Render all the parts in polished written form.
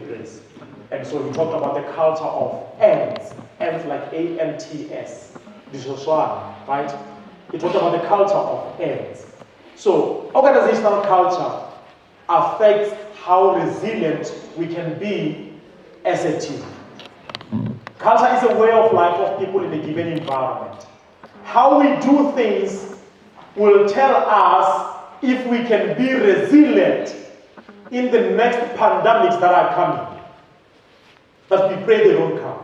grace. And so we talked about the culture of ants like ants, Debswana, right? We talked about the culture of ants. So organizational culture affects how resilient we can be as a team. Culture is a way of life of people in a given environment. How we do things will tell us if we can be resilient in the next pandemics that are coming. That we pray they don't come.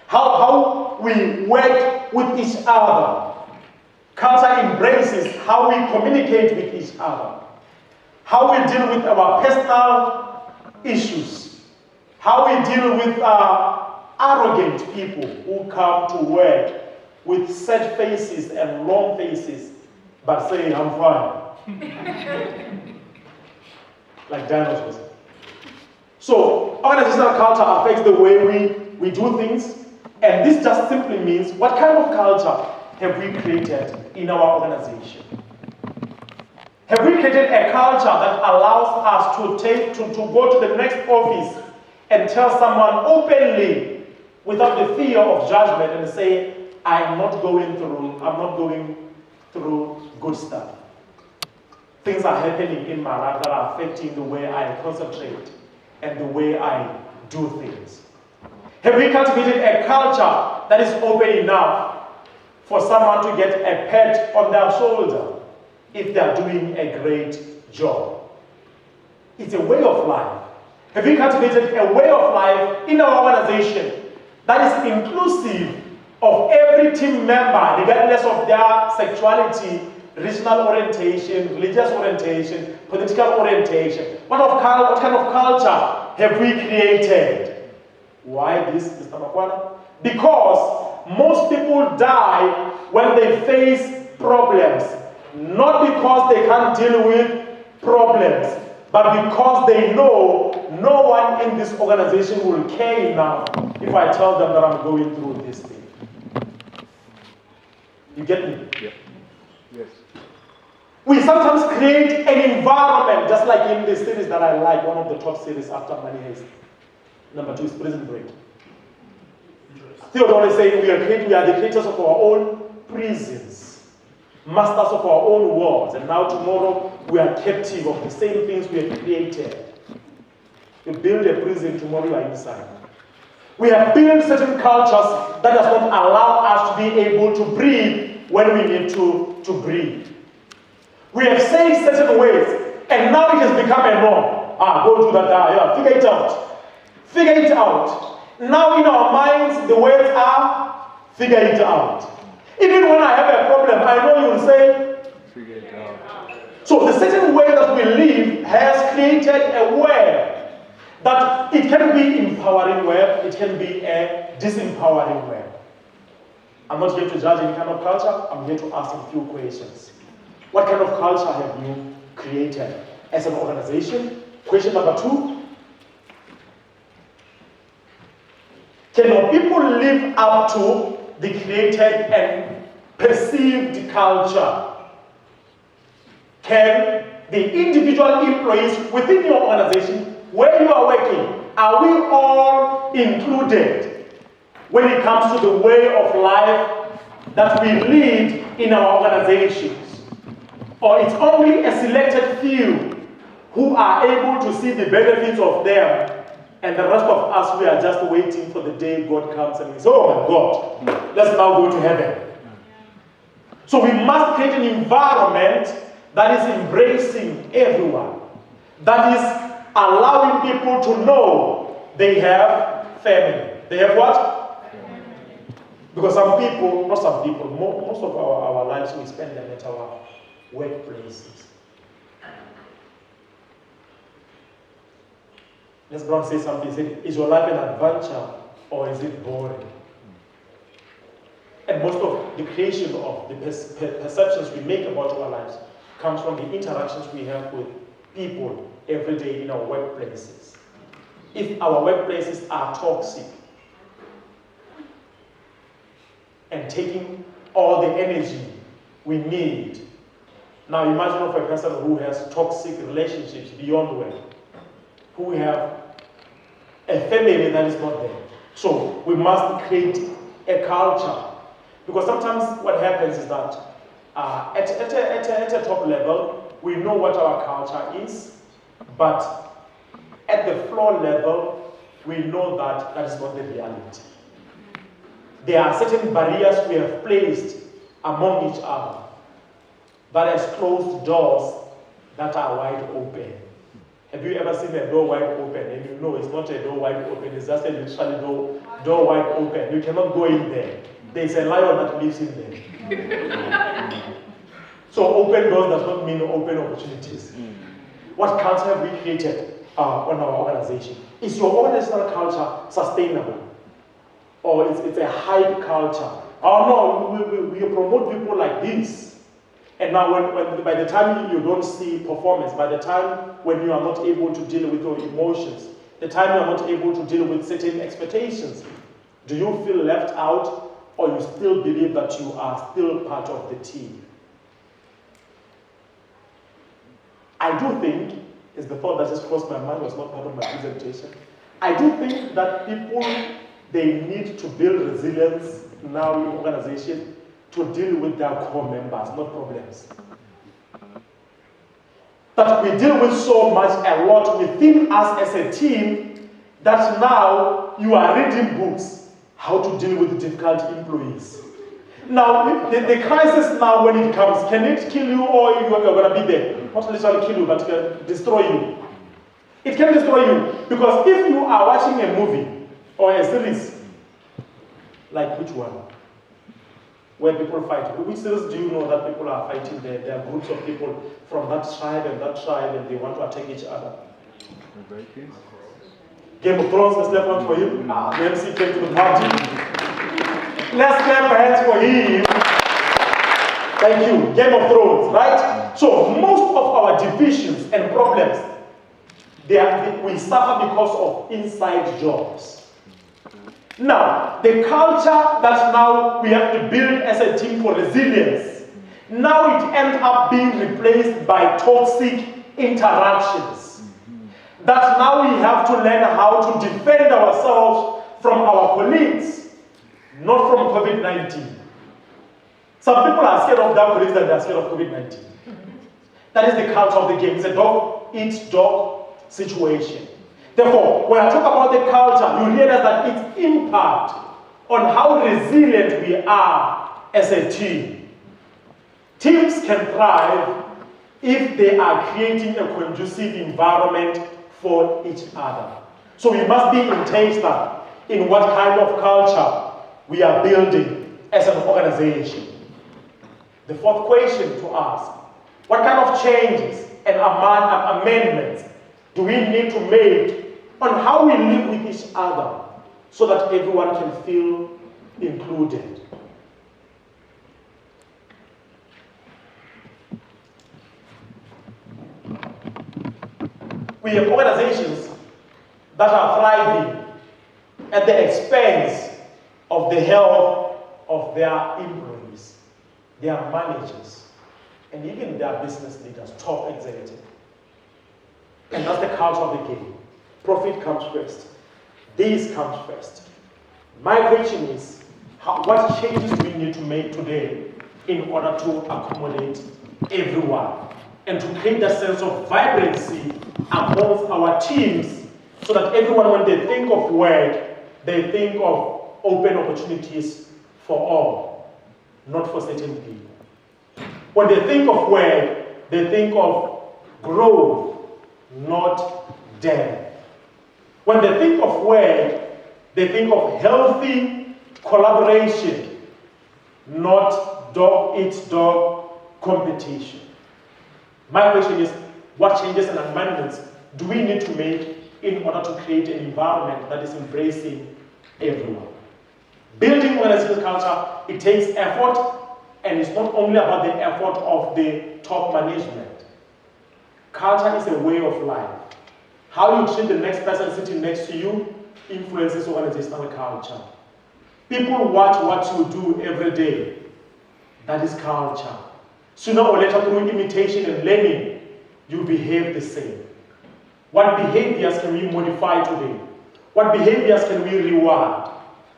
How we work with each other. Culture embraces how we communicate with each other. How we deal with our personal issues. How we deal with arrogant people who come to work with sad faces and long faces, but say, I'm fine. Like dinosaurs. So, organizational culture affects the way we do things, and this just simply means what kind of culture have we created in our organization? Have we created a culture that allows us to go to the next office and tell someone openly, without the fear of judgment, and say, I'm not going through good stuff. Things are happening in my life that are affecting the way I concentrate and the way I do things. Have we cultivated a culture that is open enough for someone to get a pat on their shoulder if they are doing a great job? It's a way of life. Have we cultivated a way of life in our organization that is inclusive of every team member, regardless of their sexuality, regional orientation, religious orientation, political orientation? What kind of culture have we created? Why this, Mr. Makwana? Because most people die when they face problems, not because they can't deal with problems, but because they know no one in this organization will care enough if I tell them that I'm going through this thing. You get me? Yeah. Yes. We sometimes create an environment, just like in the series that I like, one of the top series after Money Heist. Number 2 is Prison Break. Theodore is saying we are the creators of our own prisons, masters of our own worlds, and now tomorrow we are captive of the same things we have created. You build a prison, tomorrow you are inside. We have built certain cultures that does not allow us to be able to breathe when we need to breathe. We have said certain ways, and now it has become a norm. Go do that, figure it out. Figure it out. Now in our minds, the words are, figure it out. Even when I have a problem, I know you will say, figure it out. So the certain way that we live has created a web that it can be empowering web, it can be a disempowering web. I'm not here to judge any kind of culture, I'm here to ask a few questions. What kind of culture have you created as an organization? Question number 2. Can our people live up to the created and perceived culture? Can the individual employees within your organization, where you are working, are we all included when it comes to the way of life that we lead in our organizations? Or it's only a selected few who are able to see the benefits of them, and the rest of us, we are just waiting for the day God comes and we say, oh my God, let's now go to heaven. So we must create an environment that is embracing everyone, that is allowing people to know they have family. They have what? Because some people, not some people, most of our lives we spend them at our workplaces. Let's go and say something. Is your life an adventure or is it boring? And most of the creation of the perceptions we make about our lives comes from the interactions we have with people every day in our workplaces. If our workplaces are toxic and taking all the energy we need, now imagine of a person who has toxic relationships beyond work, who have a family that is not there. So we must create a culture. Because sometimes what happens is that at a top level, we know what our culture is, but at the floor level, we know that that is not the reality. There are certain barriers we have placed among each other that has closed doors that are wide open. Have you ever seen a door wide open and you know it's not a door wide open, it's just a literally door wide open. You cannot go in there. There's a lion that lives in there. So open doors does not mean open opportunities. What culture have we created on our organization? Is your organizational culture sustainable? Or it's a hype culture? Oh no, we promote people like this. And now when by the time you don't see performance, by the time when you are not able to deal with your emotions, the time you are not able to deal with certain expectations, do you feel left out, or you still believe that you are still part of the team? I do think, is the thought that just crossed my mind, was not part of my presentation. I do think that people, they need to build resilience now in organizations to deal with their core members, not problems. That we deal with so much, a lot within us as a team, that now you are reading books how to deal with difficult employees. Now, the crisis now when it comes, can it kill you or you are going to be there? Not literally kill you, but destroy you. It can destroy you, because if you are watching a movie or a series, like which one? Where people fight. Which series do you know that people are fighting there? There are groups of people from that tribe, and they want to attack each other. Game of Thrones, let's clap hands for him. The MC came to the party. Let's clap hands for him. Thank you. Game of Thrones, right? So most of our divisions and problems, we suffer because of inside jobs. Now, the culture that now we have to build as a team for resilience, now it ends up being replaced by toxic interactions. That now we have to learn how to defend ourselves from our colleagues, not from COVID-19. Some people are scared of their colleagues and they are scared of COVID-19. That is the culture of the game. It's a dog-eat-dog situation. Therefore, when I talk about the culture, you realize that its impact on how resilient we are as a team. Teams can thrive if they are creating a conducive environment for each other. So we must be intentional in what kind of culture we are building as an organization. The fourth question to ask, what kind of changes and amendments do we need to make on how we live with each other so that everyone can feel included? We have organizations that are thriving at the expense of the health of their employees, their managers, and even their business leaders, top executives. And that's the culture of the game. Profit comes first. This comes first. My question is, what changes do we need to make today in order to accommodate everyone and to create a sense of vibrancy amongst our teams so that everyone, when they think of work, they think of open opportunities for all, not for certain people. When they think of work, they think of growth, not death. When they think of work, they think of healthy collaboration, not dog-eat-dog competition. My question is, what changes and amendments do we need to make in order to create an environment that is embracing everyone? Building organizational culture, it takes effort, and it's not only about the effort of the top management. Culture is a way of life. How you treat the next person sitting next to you influences organizational culture. People watch what you do every day. That is culture. Sooner or later, through imitation and learning, you behave the same. What behaviors can we modify today? What behaviors can we reward?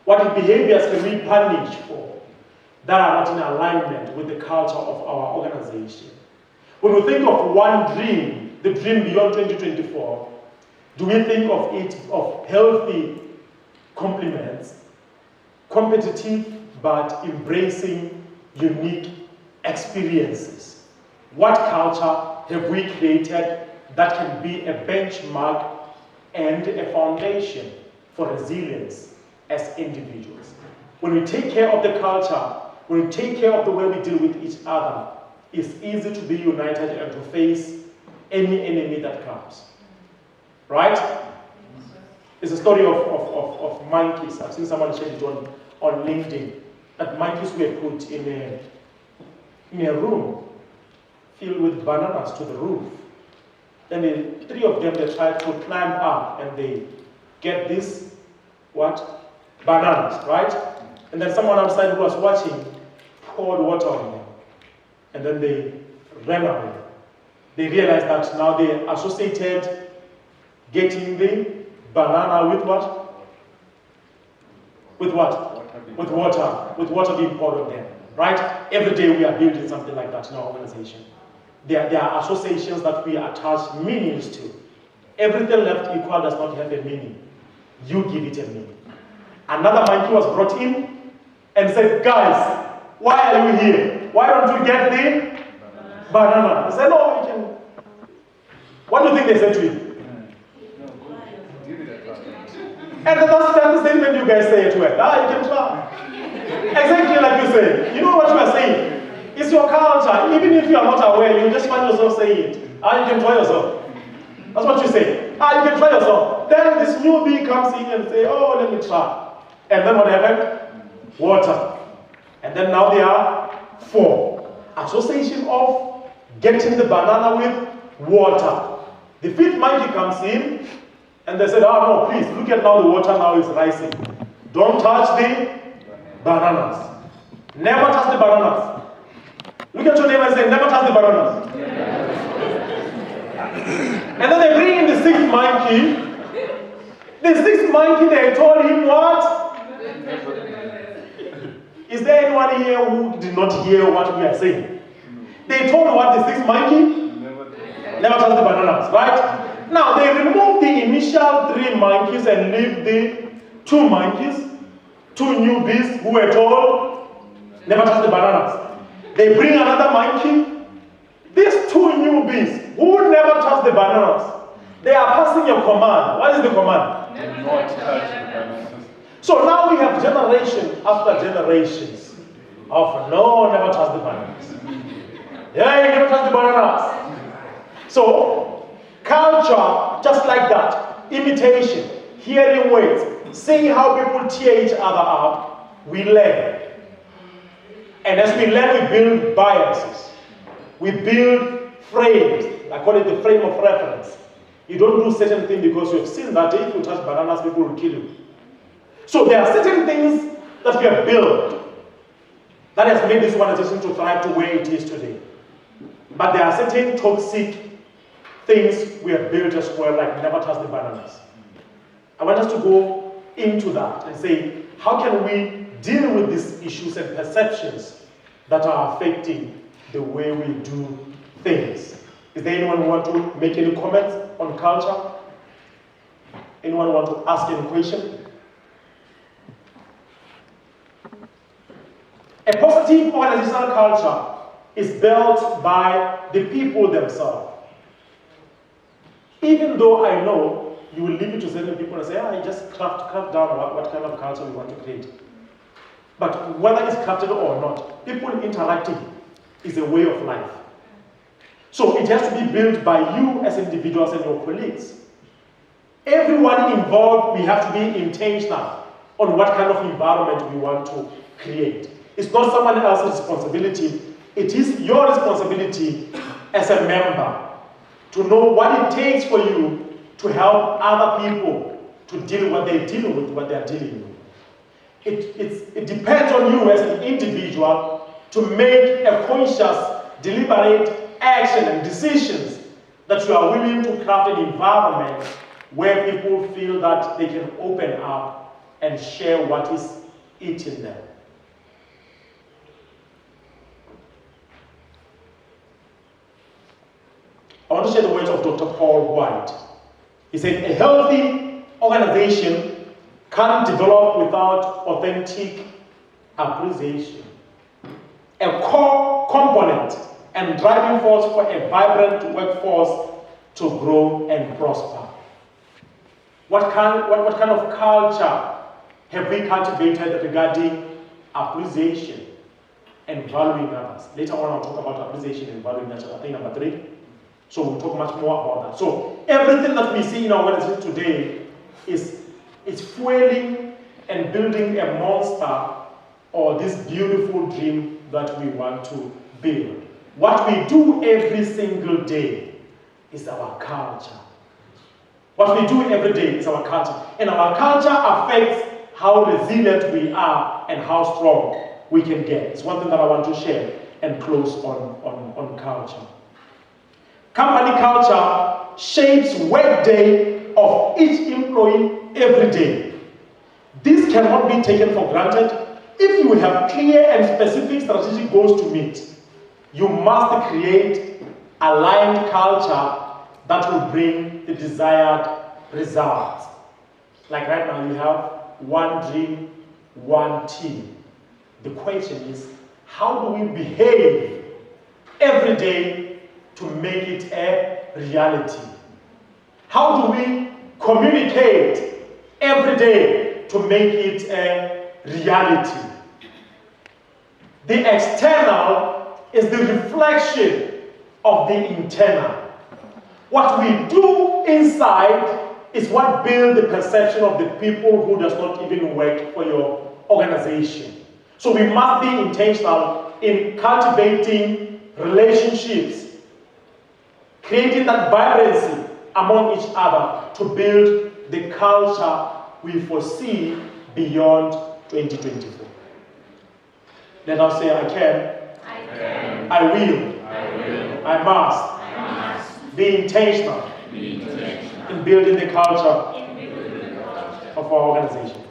What behaviors can we punish for that are not in alignment with the culture of our organization? When we think of one dream, the dream beyond 2024, do we think of it of healthy complements, competitive but embracing unique experiences? What culture have we created that can be a benchmark and a foundation for resilience as individuals? When we take care of the culture, when we take care of the way we deal with each other, it's easy to be united and to face any enemy that comes. Right? It's a story of monkeys. I've seen someone share it on LinkedIn. That monkeys were put in a room filled with bananas to the roof. Then the three of them, they tried to climb up and they get this, what? Bananas, right? And then someone outside who was watching poured water on them. And then they ran away. They realized that now they associated getting the banana with what? With what? With water. With water being poured on them. Right? Every day we are building something like that in our organization. There are associations that we attach meanings to. Everything left equal does not have a meaning. You give it a meaning. Another monkey was brought in and said, guys, why are you here? Why don't you get the banana? He said, no, we can. What do you think they said to him? And that's the statement you guys say at work. You can try. Exactly like you say. You know what you are saying? It's your culture. Even if you are not aware, you just find yourself saying it. You can try yourself. That's what you say. You can try yourself. Then this newbie comes in and say, oh, let me try. And then what happened? Water. And then now there are 4. Association of getting the banana with water. The 5th monkey comes in and they said, oh no, please, look at now the water now is rising. Don't touch the bananas. Never touch the bananas. Look at your neighbor and say, never touch the bananas. And then they bring in the 6th monkey. The 6th monkey, they told him what? Is there anyone here who did not hear what we are saying? They told what the 6th monkey? Never touch the bananas, right? Now they remove the initial 3 monkeys and leave the 2 monkeys, 2 newbies who were told, never touch the bananas. They bring another monkey. These 2 newbies who never touch the bananas, they are passing a command. What is the command? Do not touch the bananas. So now we have generation after generations of no, never touch the bananas. Yeah, you never touch the bananas. So, culture, just like that, imitation, hearing words, seeing how people tear each other up, we learn. And as we learn, we build biases. We build frames. I call it the frame of reference. You don't do certain things because you have seen that if you touch bananas, people will kill you. So there are certain things that we have built that has made this organization to thrive to where it is today. But there are certain toxic things we have built as well, like never touch the bananas. I want us to go into that and say, how can we deal with these issues and perceptions that are affecting the way we do things? Is there anyone who want to make any comments on culture? Anyone want to ask any question? A positive organizational culture is built by the people themselves. Even though I know you will leave it to certain people and say, just craft down what kind of culture we want to create. But whether it's crafted or not, people interacting is a way of life. So it has to be built by you as individuals and your colleagues. Everyone involved, we have to be intentional on what kind of environment we want to create. It's not someone else's responsibility. It is your responsibility as a member to know what it takes for you to help other people to deal with what they're dealing with, what they're dealing with. It depends on you as an individual to make a conscious, deliberate action and decisions that you are willing to craft an environment where people feel that they can open up and share what is eating them. I want to share the words of Dr. Paul White. He said, a healthy organization can't develop without authentic appreciation. A core component and driving force for a vibrant workforce to grow and prosper. What kind of culture have we cultivated regarding appreciation and valuing others? Later on I'll talk about appreciation and valuing others, I think number 3. So we'll talk much more about that. So everything that we see in our organization today is fueling and building a monster or this beautiful dream that we want to build. What we do every single day is our culture. What we do every day is our culture. And our culture affects how resilient we are and how strong we can get. It's one thing that I want to share and close on culture. Company culture shapes workday of each employee every day. This cannot be taken for granted. If you have clear and specific strategic goals to meet, you must create aligned culture that will bring the desired results. Like right now, you have one dream, one team. The question is, how do we behave every day to make it a reality? How do we communicate every day to make it a reality? The external is the reflection of the internal. What we do inside is what builds the perception of the people who does not even work for your organization. So we must be intentional in cultivating relationships, creating that vibrancy among each other to build the culture we foresee beyond 2024. Let us say, I can, I will, I must be intentional in building the culture of our organization.